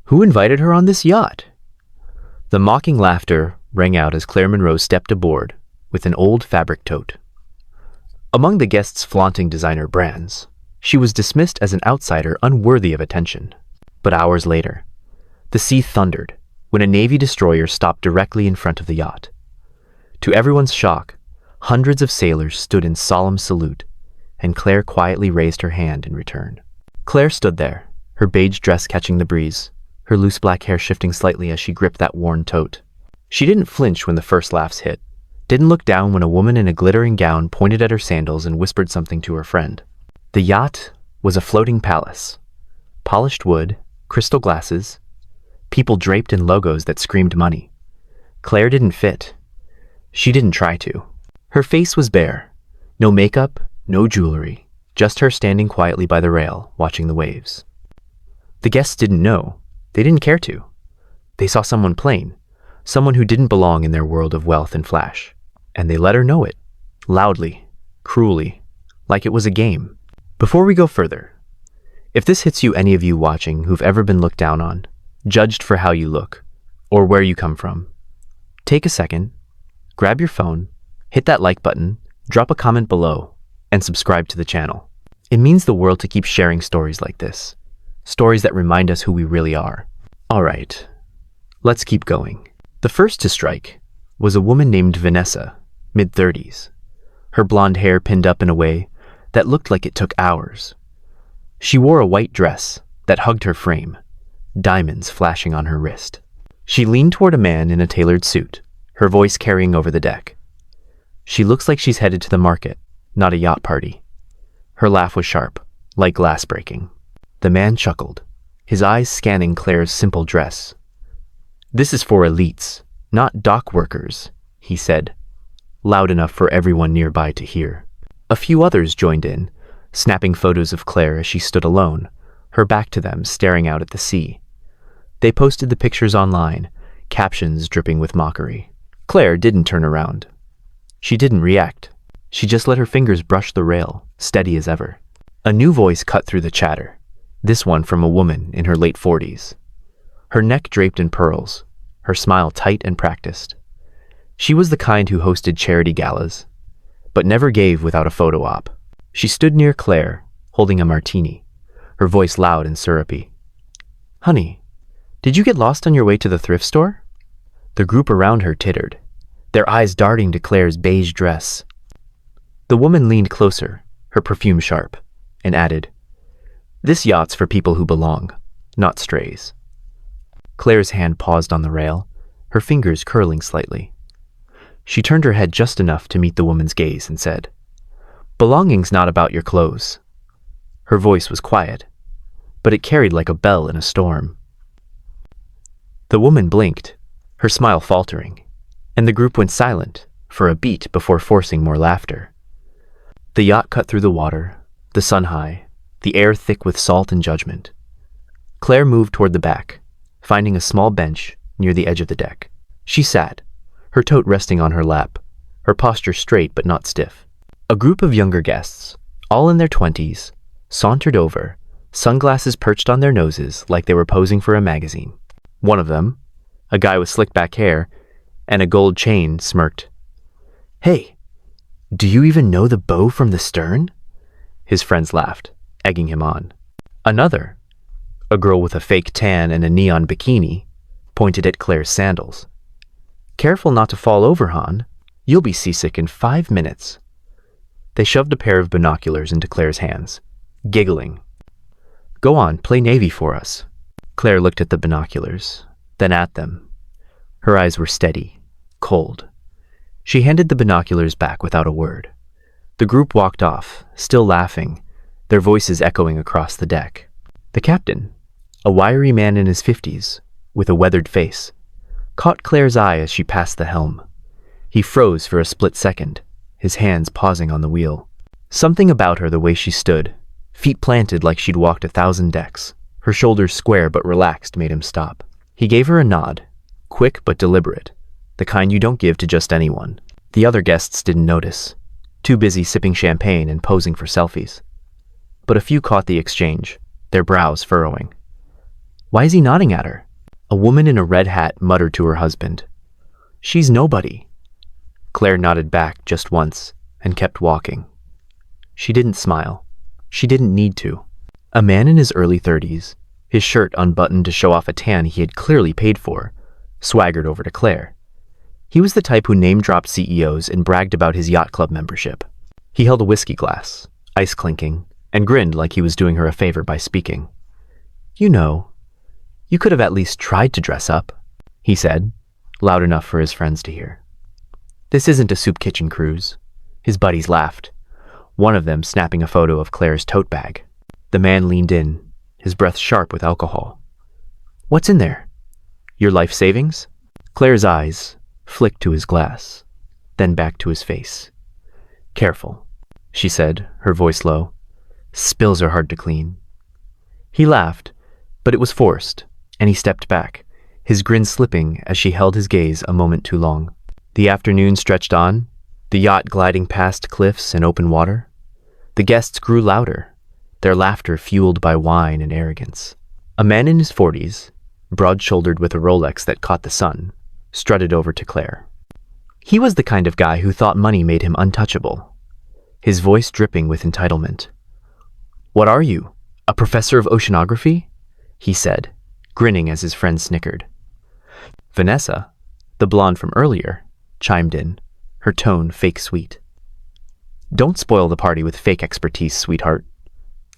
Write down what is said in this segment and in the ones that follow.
Who invited her on this yacht? The mocking laughter rang out as Claire Monroe stepped aboard with an old fabric tote. Among the guests flaunting designer brands, she was dismissed as an outsider unworthy of attention. But hours later, the sea thundered when a Navy destroyer stopped directly in front of the yacht. To everyone's shock, hundreds of sailors stood in solemn salute, and Claire quietly raised her hand in return. Claire stood there, her beige dress catching the breeze, her loose black hair shifting slightly as she gripped that worn tote. She didn't flinch when the first laughs hit, didn't look down when a woman in a glittering gown pointed at her sandals and whispered something to her friend. The yacht was a floating palace. Polished wood, crystal glasses, people draped in logos that screamed money. Claire didn't fit. She didn't try to. Her face was bare. No makeup, no jewelry, just her standing quietly by the rail, watching the waves. The guests didn't know. They didn't care to. They saw someone plain, someone who didn't belong in their world of wealth and flash. And they let her know it, loudly, cruelly, like it was a game. Before we go further, if this hits you, any of you watching who've ever been looked down on, judged for how you look, or where you come from, take a second, grab your phone, hit that like button, drop a comment below, and subscribe to the channel. It means the world to keep sharing stories like this, stories that remind us who we really are. All right, let's keep going. The first to strike was a woman named Vanessa, mid-30s, her blonde hair pinned up in a way that looked like it took hours. She wore a white dress that hugged her frame, diamonds flashing on her wrist. She leaned toward a man in a tailored suit, her voice carrying over the deck. She looks like she's headed to the market, not a yacht party. Her laugh was sharp, like glass breaking. The man chuckled, his eyes scanning Claire's simple dress. "This is for elites, not dock workers," he said, loud enough for everyone nearby to hear. A few others joined in, snapping photos of Claire as she stood alone, her back to them, staring out at the sea. They posted the pictures online, captions dripping with mockery. Claire didn't turn around. She didn't react. She just let her fingers brush the rail, steady as ever. A new voice cut through the chatter, this one from a woman in her late 40s. Her neck draped in pearls, her smile tight and practiced. She was the kind who hosted charity galas, but never gave without a photo op. She stood near Claire, holding a martini, her voice loud and syrupy. "Honey, did you get lost on your way to the thrift store?" The group around her tittered, their eyes darting to Claire's beige dress. The woman leaned closer, her perfume sharp, and added, "This yacht's for people who belong, not strays." Claire's hand paused on the rail, her fingers curling slightly. She turned her head just enough to meet the woman's gaze and said, "Belonging's not about your clothes." Her voice was quiet, but it carried like a bell in a storm. The woman blinked, her smile faltering, and the group went silent for a beat before forcing more laughter. The yacht cut through the water, the sun high, the air thick with salt and judgment. Claire moved toward the back, finding a small bench near the edge of the deck. She sat, her tote resting on her lap, her posture straight but not stiff. A group of younger guests, all in their 20s, sauntered over, sunglasses perched on their noses like they were posing for a magazine. One of them, a guy with slick back hair and a gold chain, smirked. "Hey, do you even know the bow from the stern?" His friends laughed, egging him on. Another, a girl with a fake tan and a neon bikini, pointed at Claire's sandals. "Careful not to fall over, Han. You'll be seasick in 5 minutes." They shoved a pair of binoculars into Claire's hands, giggling. "Go on, play Navy for us." Claire looked at the binoculars, then at them. Her eyes were steady, cold. She handed the binoculars back without a word. The group walked off, still laughing, their voices echoing across the deck. The captain, a wiry man in his 50s, with a weathered face, caught Claire's eye as she passed the helm. He froze for a split second, his hands pausing on the wheel. Something about her, the way she stood, feet planted like she'd walked 1,000 decks, her shoulders square but relaxed, made him stop. He gave her a nod, quick but deliberate, the kind you don't give to just anyone. The other guests didn't notice, too busy sipping champagne and posing for selfies. But a few caught the exchange, their brows furrowing. Why is he nodding at her? A woman in a red hat muttered to her husband, "She's nobody." Claire nodded back just once and kept walking. She didn't smile. She didn't need to. A man in his early 30s, his shirt unbuttoned to show off a tan he had clearly paid for, swaggered over to Claire. He was the type who name-dropped CEOs and bragged about his yacht club membership. He held a whiskey glass, ice clinking, and grinned like he was doing her a favor by speaking. "You know, you could have at least tried to dress up," he said, loud enough for his friends to hear. "This isn't a soup kitchen cruise." His buddies laughed, one of them snapping a photo of Claire's tote bag. The man leaned in, his breath sharp with alcohol. "What's in there? Your life savings?" Claire's eyes flicked to his glass, then back to his face. "Careful," she said, her voice low. "Spills are hard to clean." He laughed, but it was forced, and he stepped back, his grin slipping as she held his gaze a moment too long. The afternoon stretched on, the yacht gliding past cliffs and open water. The guests grew louder, their laughter fueled by wine and arrogance. A man in his 40s, broad-shouldered with a Rolex that caught the sun, strutted over to Claire. He was the kind of guy who thought money made him untouchable, his voice dripping with entitlement. "What are you, a professor of oceanography?" he said, grinning as his friend snickered. Vanessa, the blonde from earlier, chimed in, her tone fake sweet. "Don't spoil the party with fake expertise, sweetheart."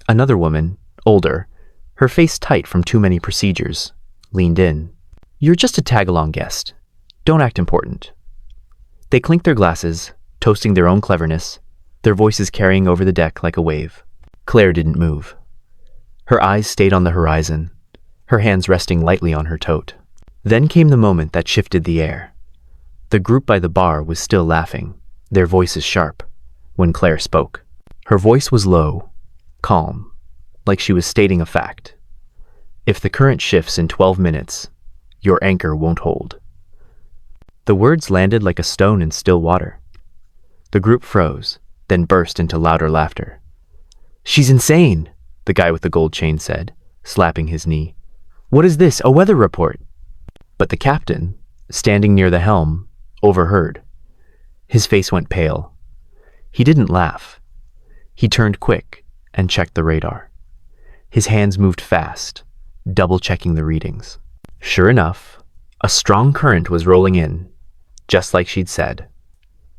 Another woman, older, her face tight from too many procedures, leaned in. "You're just a tag-along guest. Don't act important." They clinked their glasses, toasting their own cleverness, their voices carrying over the deck like a wave. Claire didn't move. Her eyes stayed on the horizon, her hands resting lightly on her tote. Then came the moment that shifted the air. The group by the bar was still laughing, their voices sharp, when Claire spoke. Her voice was low, calm, like she was stating a fact. "If the current shifts in 12 minutes, your anchor won't hold." The words landed like a stone in still water. The group froze, then burst into louder laughter. "She's insane," the guy with the gold chain said, slapping his knee. "What is this, a weather report?" But the captain, standing near the helm, overheard. His face went pale. He didn't laugh. He turned quick and checked the radar. His hands moved fast, double-checking the readings. Sure enough, a strong current was rolling in, just like she'd said.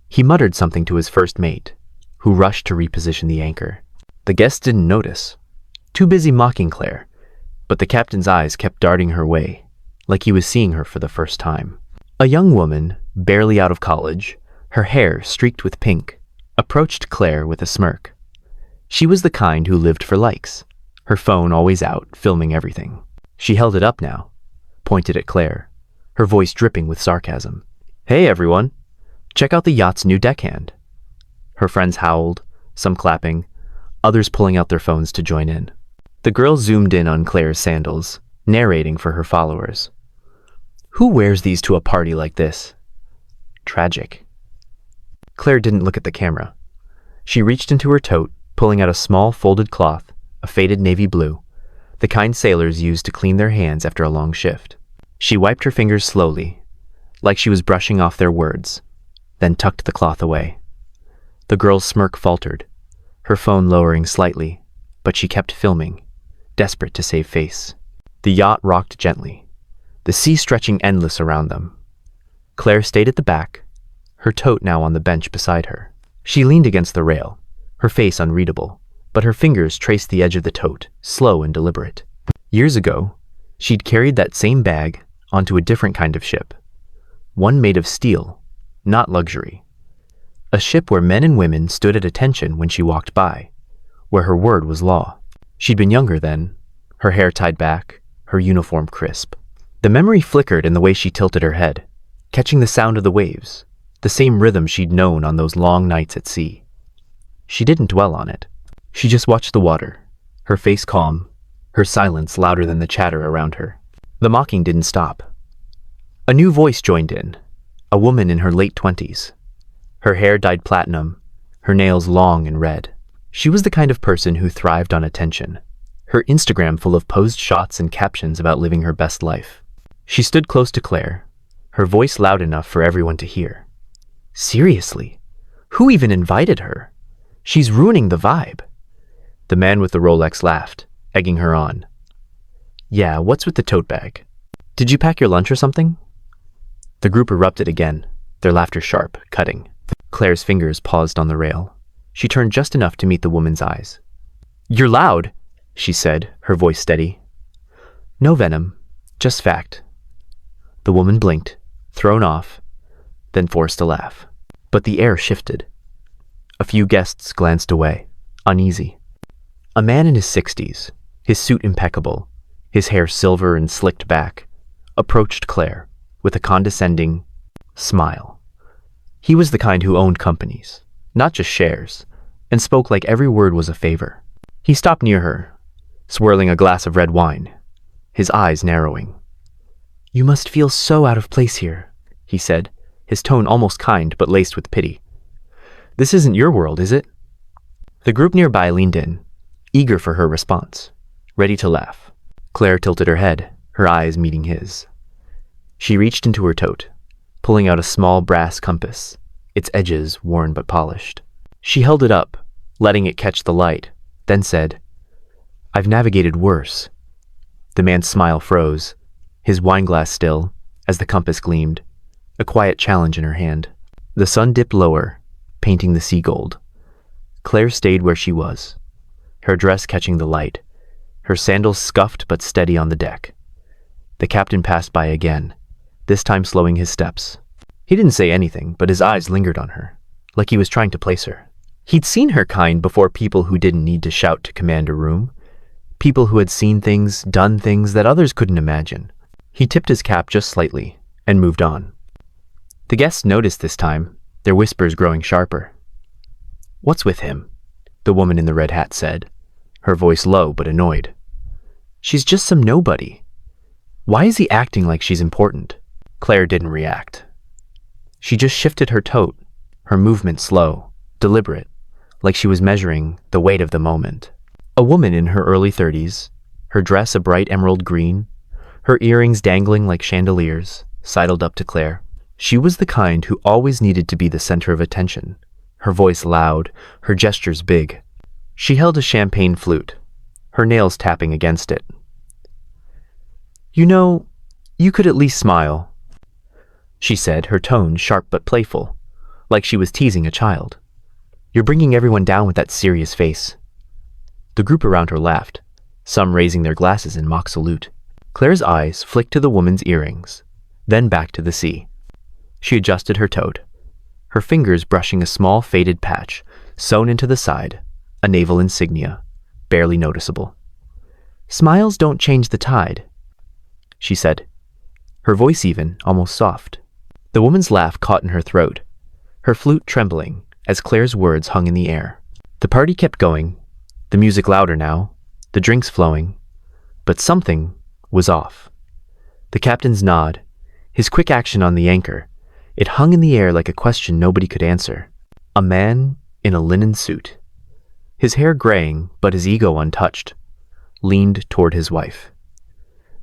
He muttered something to his first mate, who rushed to reposition the anchor. The guests didn't notice, too busy mocking Claire, but the captain's eyes kept darting her way, like he was seeing her for the first time. A young woman, barely out of college, her hair streaked with pink, approached Claire with a smirk. She was the kind who lived for likes, her phone always out, filming everything. She held it up now, pointed at Claire, her voice dripping with sarcasm. "Hey everyone, check out the yacht's new deckhand." Her friends howled, some clapping, others pulling out their phones to join in. The girl zoomed in on Claire's sandals, narrating for her followers. "Who wears these to a party like this? Tragic." Claire didn't look at the camera. She reached into her tote, pulling out a small folded cloth, a faded navy blue, the kind sailors use to clean their hands after a long shift. She wiped her fingers slowly, like she was brushing off their words, then tucked the cloth away. The girl's smirk faltered, her phone lowering slightly, but she kept filming, desperate to save face. The yacht rocked gently, the sea stretching endless around them. Claire stayed at the back, her tote now on the bench beside her. She leaned against the rail, her face unreadable, but her fingers traced the edge of the tote, slow and deliberate. Years ago, she'd carried that same bag onto a different kind of ship, one made of steel, not luxury. A ship where men and women stood at attention when she walked by, where her word was law. She'd been younger then, her hair tied back, her uniform crisp. The memory flickered in the way she tilted her head, catching the sound of the waves, the same rhythm she'd known on those long nights at sea. She didn't dwell on it. She just watched the water, her face calm, her silence louder than the chatter around her. The mocking didn't stop. A new voice joined in, a woman in her late 20s. Her hair dyed platinum, her nails long and red. She was the kind of person who thrived on attention. her Instagram full of posed shots and captions about living her best life. She stood close to Claire, her voice loud enough for everyone to hear. Seriously, who even invited her? She's ruining the vibe. The man with the Rolex laughed, egging her on. Yeah, what's with the tote bag? Did you pack your lunch or something? The group erupted again, their laughter sharp, cutting. Claire's fingers paused on the rail. She turned just enough to meet the woman's eyes. You're loud, she said, her voice steady. No venom, just fact. The woman blinked, thrown off, then forced a laugh. But the air shifted. A few guests glanced away, uneasy. A man in his 60s, his suit impeccable, his hair silver and slicked back, approached Claire with a condescending smile. He was the kind who owned companies, not just shares, and spoke like every word was a favor. He stopped near her, swirling a glass of red wine, his eyes narrowing. You must feel so out of place here, he said, his tone almost kind but laced with pity. This isn't your world, is it? The group nearby leaned in, eager for her response, ready to laugh. Claire tilted her head, her eyes meeting his. She reached into her tote, pulling out a small brass compass, its edges worn but polished. She held it up, letting it catch the light, then said, I've navigated worse. The man's smile froze, his wineglass still, as the compass gleamed, a quiet challenge in her hand. The sun dipped lower, painting the sea gold. Claire stayed where she was, her dress catching the light, her sandals scuffed but steady on the deck. The captain passed by again, this time slowing his steps. He didn't say anything, but his eyes lingered on her, like he was trying to place her. He'd seen her kind before people who didn't need to shout to command a room, people who had seen things, done things that others couldn't imagine. He tipped his cap just slightly and moved on. The guests noticed this time, their whispers growing sharper. What's with him? The woman in the red hat said, her voice low but annoyed. She's just some nobody. Why is he acting like she's important? Claire didn't react. She just shifted her tote, her movement slow, deliberate, like she was measuring the weight of the moment. A woman in her early 30s, her dress a bright emerald green, her earrings dangling like chandeliers, sidled up to Claire. She was the kind who always needed to be the center of attention, her voice loud, her gestures big. She held a champagne flute, her nails tapping against it. You know, you could at least smile, she said, her tone sharp but playful, like she was teasing a child. You're bringing everyone down with that serious face. The group around her laughed, some raising their glasses in mock salute. Claire's eyes flicked to the woman's earrings, then back to the sea. She adjusted her tote, her fingers brushing a small faded patch sewn into the side, a naval insignia, barely noticeable. Smiles don't change the tide, she said, her voice even, almost soft. The woman's laugh caught in her throat, her flute trembling as Claire's words hung in the air. The party kept going, the music louder now, the drinks flowing, but something was off. The captain's nod, his quick action on the anchor, it hung in the air like a question nobody could answer. A man in a linen suit, his hair graying but his ego untouched, leaned toward his wife.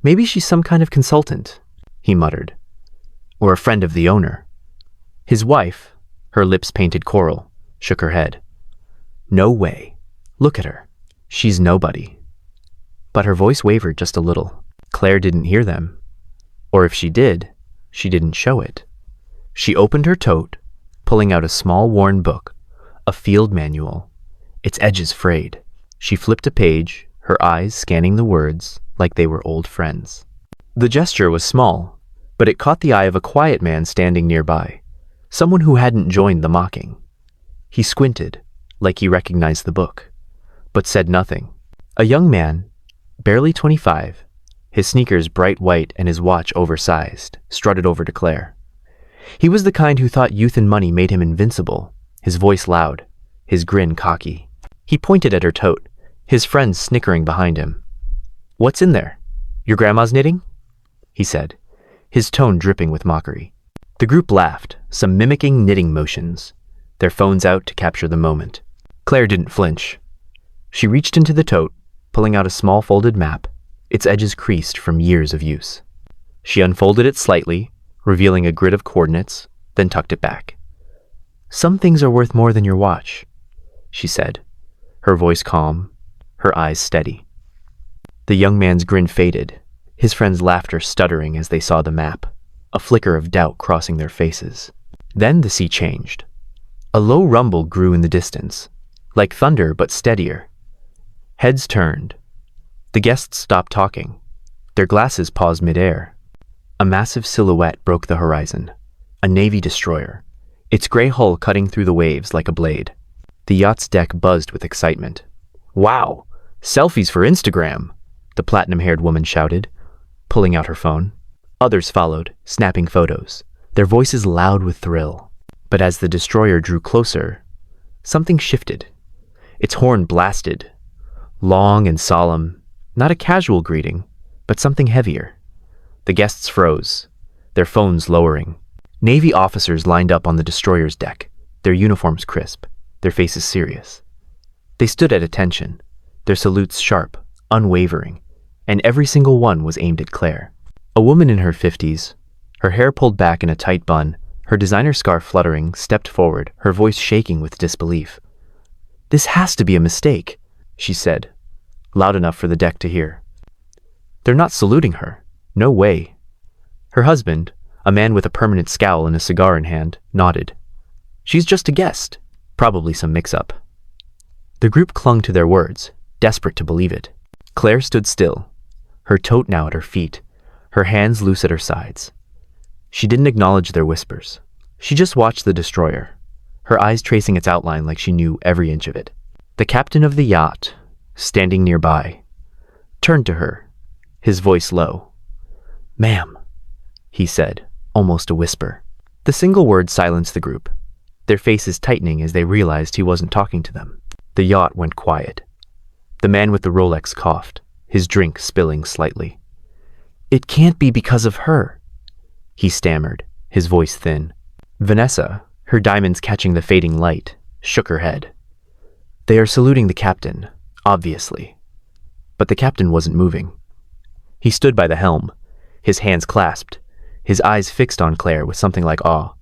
Maybe she's some kind of consultant, he muttered, or a friend of the owner. His wife, her lips painted coral, shook her head. No way. Look at her. She's nobody. But her voice wavered just a little. Claire didn't hear them. Or if she did, she didn't show it. She opened her tote, pulling out a small worn book, a field manual, its edges frayed. She flipped a page, her eyes scanning the words like they were old friends. The gesture was small, but it caught the eye of a quiet man standing nearby, someone who hadn't joined the mocking. He squinted, like he recognized the book, but said nothing. A young man, barely 25, his sneakers bright white and his watch oversized, strutted over to Claire. He was the kind who thought youth and money made him invincible, his voice loud, his grin cocky. He pointed at her tote, his friends snickering behind him. What's in there? Your grandma's knitting? He said, his tone dripping with mockery. The group laughed, some mimicking knitting motions, their phones out to capture the moment. Claire didn't flinch. She reached into the tote, pulling out a small folded map, its edges creased from years of use. She unfolded it slightly, revealing a grid of coordinates, then tucked it back. "Some things are worth more than your watch," she said, her voice calm, her eyes steady. The young man's grin faded, his friends' laughter stuttering as they saw the map, a flicker of doubt crossing their faces. Then the sea changed. A low rumble grew in the distance, like thunder but steadier. Heads turned. The guests stopped talking. Their glasses paused midair. A massive silhouette broke the horizon, a Navy destroyer, its gray hull cutting through the waves like a blade. The yacht's deck buzzed with excitement. "Wow! Selfies for Instagram!" the platinum-haired woman shouted, pulling out her phone. Others followed, snapping photos, their voices loud with thrill. But as the destroyer drew closer, something shifted. Its horn blasted, long and solemn, not a casual greeting, but something heavier. The guests froze, their phones lowering. Navy officers lined up on the destroyer's deck, their uniforms crisp, their faces serious. They stood at attention, their salutes sharp, unwavering, and every single one was aimed at Claire. A woman in her 50s, her hair pulled back in a tight bun, her designer scarf fluttering, stepped forward, her voice shaking with disbelief. "This has to be a mistake," she said, loud enough for the deck to hear. "They're not saluting her. No way." Her husband, a man with a permanent scowl and a cigar in hand, nodded. "She's just a guest. Probably some mix-up." The group clung to their words, desperate to believe it. Claire stood still, her tote now at her feet, her hands loose at her sides. She didn't acknowledge their whispers. She just watched the destroyer, her eyes tracing its outline like she knew every inch of it. The captain of the yacht, standing nearby, turned to her, his voice low. "Ma'am," he said, almost a whisper. The single word silenced the group, their faces tightening as they realized he wasn't talking to them. The yacht went quiet. The man with the Rolex coughed, his drink spilling slightly. "It can't be because of her," he stammered, his voice thin. Vanessa, her diamonds catching the fading light, shook her head. "They are saluting the captain, obviously." But the captain wasn't moving. He stood by the helm, his hands clasped, his eyes fixed on Claire with something like awe.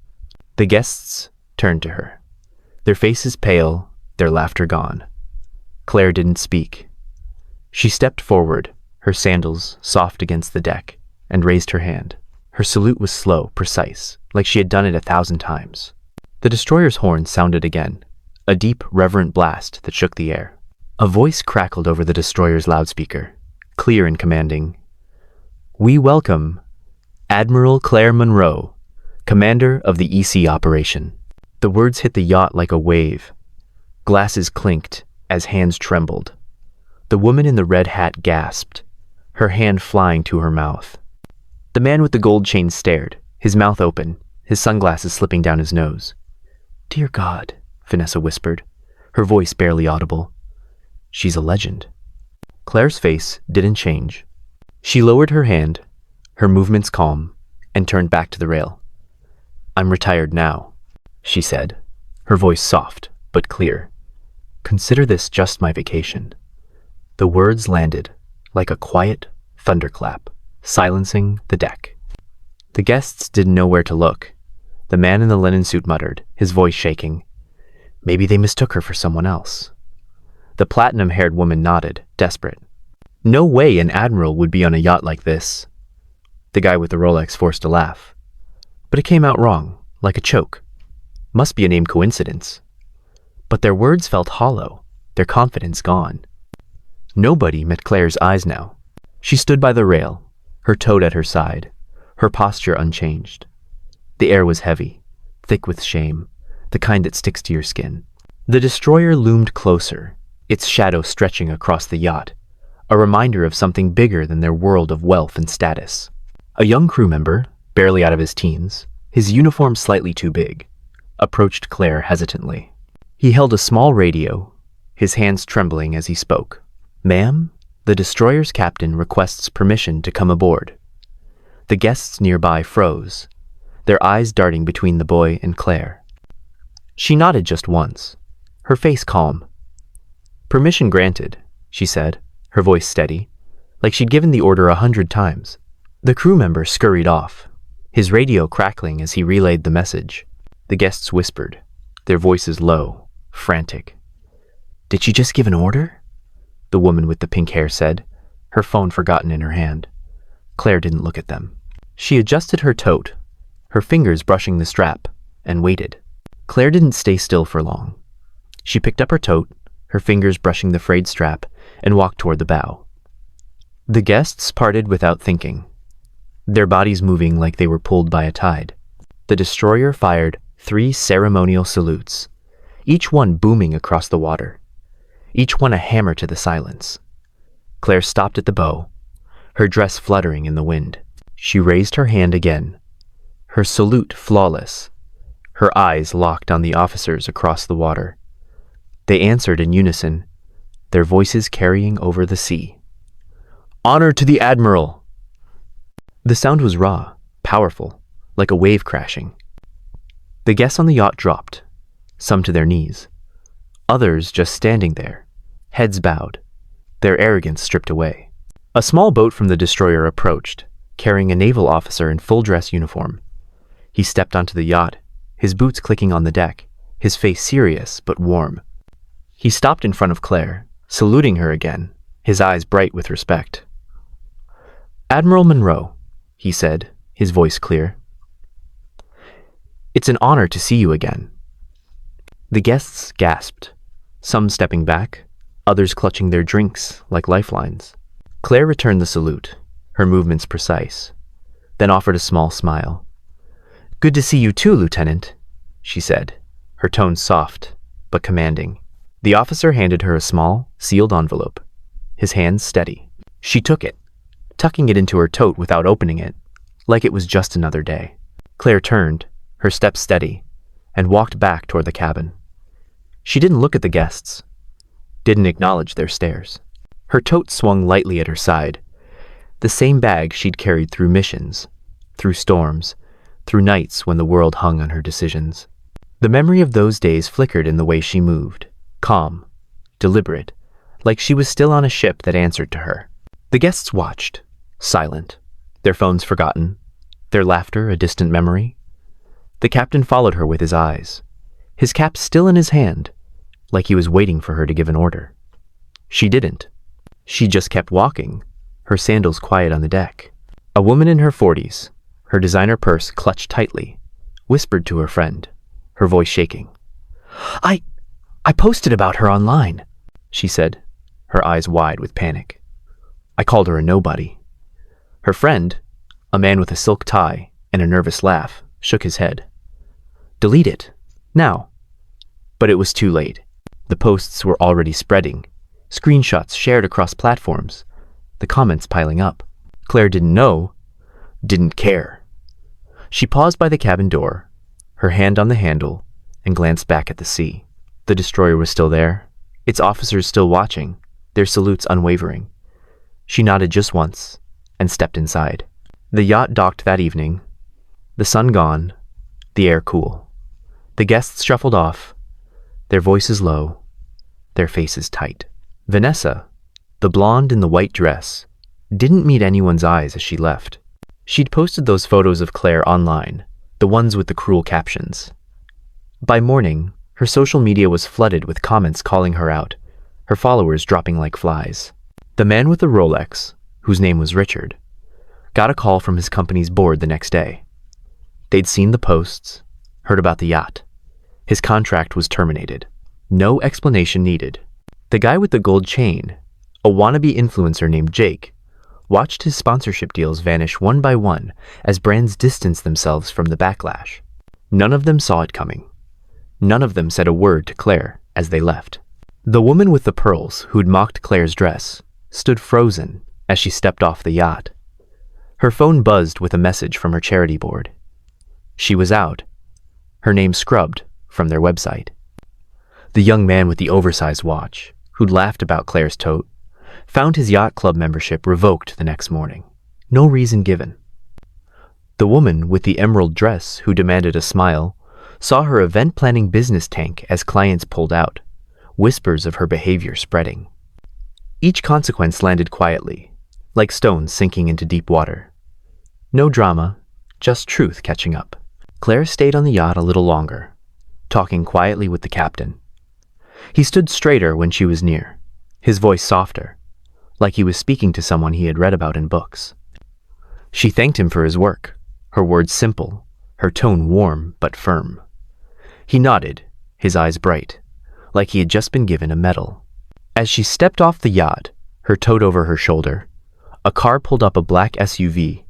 The guests turned to her, their faces pale, their laughter gone. Claire didn't speak. She stepped forward, her sandals soft against the deck, and raised her hand. Her salute was slow, precise, like she had done it 1,000 times. The destroyer's horn sounded again, a deep, reverent blast that shook the air. A voice crackled over the destroyer's loudspeaker, clear and commanding. "We welcome Admiral Claire Monroe, commander of the EC operation." The words hit the yacht like a wave. Glasses clinked as hands trembled. The woman in the red hat gasped, her hand flying to her mouth. The man with the gold chain stared, his mouth open, his sunglasses slipping down his nose. "Dear God," Vanessa whispered, her voice barely audible. "She's a legend." Claire's face didn't change. She lowered her hand, her movements calm, and turned back to the rail. "I'm retired now," she said, her voice soft but clear. "Consider this just my vacation." The words landed like a quiet thunderclap, silencing the deck. The guests didn't know where to look. The man in the linen suit muttered, his voice shaking. Maybe they mistook her for someone else. The platinum-haired woman nodded, desperate. No way an admiral would be on a yacht like this. The guy with the Rolex forced a laugh. But it came out wrong, like a choke. Must be a named coincidence. But their words felt hollow, their confidence gone. Nobody met Claire's eyes now. She stood by the rail, her tote at her side, her posture unchanged. The air was heavy, thick with shame, the kind that sticks to your skin. The destroyer loomed closer, its shadow stretching across the yacht, a reminder of something bigger than their world of wealth and status. A young crew member, barely out of his teens, his uniform slightly too big, approached Claire hesitantly. He held a small radio, his hands trembling as he spoke. "Ma'am, the destroyer's captain requests permission to come aboard." The guests nearby froze, their eyes darting between the boy and Claire. She nodded just once, her face calm. "Permission granted," she said, her voice steady, like she'd given the order 100 times. The crew member scurried off, his radio crackling as he relayed the message. The guests whispered, their voices low, frantic. "Did she just give an order?" the woman with the pink hair said, her phone forgotten in her hand. Claire didn't look at them. She adjusted her tote, her fingers brushing the strap, and waited. Claire didn't stay still for long. She picked up her tote, her fingers brushing the frayed strap, and walked toward the bow. The guests parted without thinking, their bodies moving like they were pulled by a tide. The destroyer fired 3 ceremonial salutes, each one booming across the water, each one a hammer to the silence. Claire stopped at the bow, her dress fluttering in the wind. She raised her hand again, her salute flawless, her eyes locked on the officers across the water. They answered in unison, their voices carrying over the sea. "Honor to the Admiral!" The sound was raw, powerful, like a wave crashing. The guests on the yacht dropped, some to their knees, others just standing there, heads bowed, their arrogance stripped away. A small boat from the destroyer approached, carrying a naval officer in full-dress uniform. He stepped onto the yacht, his boots clicking on the deck, his face serious but warm. He stopped in front of Claire, saluting her again, his eyes bright with respect. "Admiral Monroe," he said, his voice clear. "It's an honor to see you again." The guests gasped, some stepping back, others clutching their drinks like lifelines. Claire returned the salute, her movements precise, then offered a small smile. "Good to see you too, Lieutenant," she said, her tone soft but commanding. The officer handed her a small, sealed envelope, his hands steady. She took it, tucking it into her tote without opening it, like it was just another day. Claire turned, her steps steady, and walked back toward the cabin. She didn't look at the guests, didn't acknowledge their stares. Her tote swung lightly at her side, the same bag she'd carried through missions, through storms, through nights when the world hung on her decisions. The memory of those days flickered in the way she moved, calm, deliberate, like she was still on a ship that answered to her. The guests watched, silent, their phones forgotten, their laughter a distant memory. The captain followed her with his eyes, his cap still in his hand, like he was waiting for her to give an order. She didn't. She just kept walking, her sandals quiet on the deck. A woman in her 40s, her designer purse clutched tightly, whispered to her friend, her voice shaking. I posted about her online," she said, her eyes wide with panic. "I called her a nobody." Her friend, a man with a silk tie and a nervous laugh, shook his head. "Delete it, now." But it was too late. The posts were already spreading, screenshots shared across platforms, the comments piling up. Claire didn't know, didn't care. She paused by the cabin door, her hand on the handle, and glanced back at the sea. The destroyer was still there, its officers still watching, their salutes unwavering. She nodded just once and stepped inside. The yacht docked that evening, the sun gone, the air cool. The guests shuffled off, their voices low, their faces tight. Vanessa, the blonde in the white dress, didn't meet anyone's eyes as she left. She'd posted those photos of Claire online, the ones with the cruel captions. By morning, her social media was flooded with comments calling her out, her followers dropping like flies. The man with the Rolex, whose name was Richard, got a call from his company's board the next day. They'd seen the posts, heard about the yacht. His contract was terminated. No explanation needed. The guy with the gold chain, a wannabe influencer named Jake, watched his sponsorship deals vanish one by one as brands distanced themselves from the backlash. None of them saw it coming. None of them said a word to Claire as they left. The woman with the pearls who'd mocked Claire's dress stood frozen as she stepped off the yacht. Her phone buzzed with a message from her charity board. She was out, her name scrubbed from their website. The young man with the oversized watch, who'd laughed about Claire's tote, found his yacht club membership revoked the next morning. No reason given. The woman with the emerald dress who demanded a smile saw her event planning business tank as clients pulled out, whispers of her behavior spreading. Each consequence landed quietly, like stones sinking into deep water. No drama, just truth catching up. Claire stayed on the yacht a little longer, talking quietly with the captain. He stood straighter when she was near, his voice softer, like he was speaking to someone he had read about in books. She thanked him for his work, her words simple, her tone warm but firm. He nodded, his eyes bright, like he had just been given a medal. As she stepped off the yacht, her tote over her shoulder, a car pulled up, a black SUV,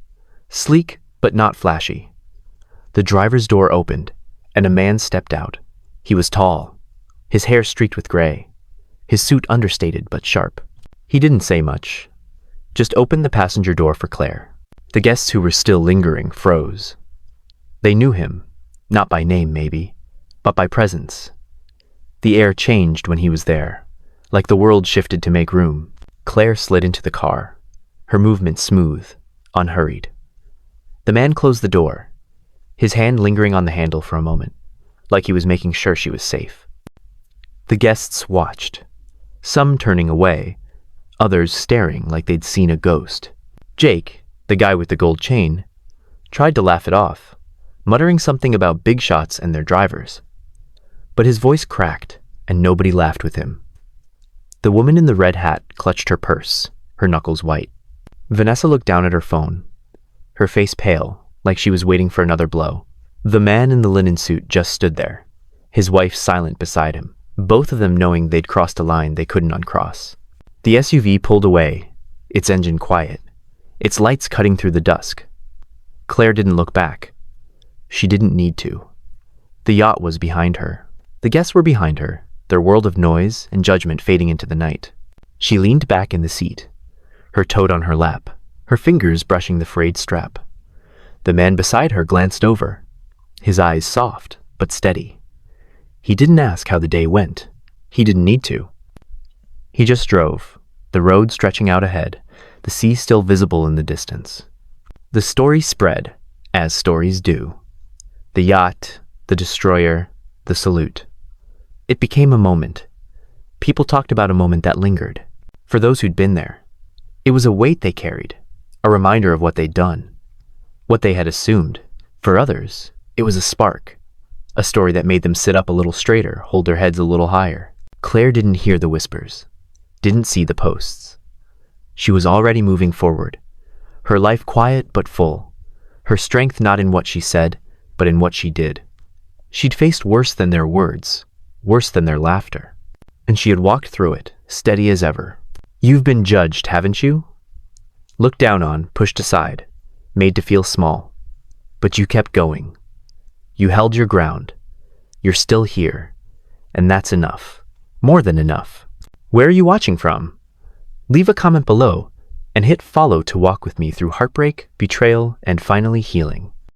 sleek but not flashy. The driver's door opened, and a man stepped out. He was tall, his hair streaked with gray, his suit understated but sharp. He didn't say much, just opened the passenger door for Claire. The guests who were still lingering froze. They knew him, not by name maybe, but by presence. The air changed when he was there, like the world shifted to make room. Claire slid into the car, her movement smooth, unhurried. The man closed the door, his hand lingering on the handle for a moment, like he was making sure she was safe. The guests watched, some turning away, others staring like they'd seen a ghost. Jake, the guy with the gold chain, tried to laugh it off, muttering something about big shots and their drivers. But his voice cracked, and nobody laughed with him. The woman in the red hat clutched her purse, her knuckles white. Vanessa looked down at her phone, her face pale, like she was waiting for another blow. The man in the linen suit just stood there, his wife silent beside him, both of them knowing they'd crossed a line they couldn't uncross. The SUV pulled away, its engine quiet, its lights cutting through the dusk. Claire didn't look back. She didn't need to. The yacht was behind her. The guests were behind her, their world of noise and judgment fading into the night. She leaned back in the seat, her tote on her lap, her fingers brushing the frayed strap. The man beside her glanced over, his eyes soft but steady. He didn't ask how the day went. He didn't need to. He just drove, the road stretching out ahead, the sea still visible in the distance. The story spread, as stories do. The yacht, the destroyer, the salute. It became a moment. People talked about a moment that lingered. For those who'd been there, it was a weight they carried, a reminder of what they'd done, what they had assumed. For others, it was a spark, a story that made them sit up a little straighter, hold their heads a little higher. Claire didn't hear the whispers, didn't see the posts. She was already moving forward, her life quiet but full, her strength not in what she said, but in what she did. She'd faced worse than their words, worse than their laughter, and she had walked through it, steady as ever. You've been judged, haven't you? Looked down on, pushed aside, made to feel small. But you kept going. You held your ground. You're still here, and that's enough. More than enough. Where are you watching from? Leave a comment below, and hit follow to walk with me through heartbreak, betrayal, and finally healing.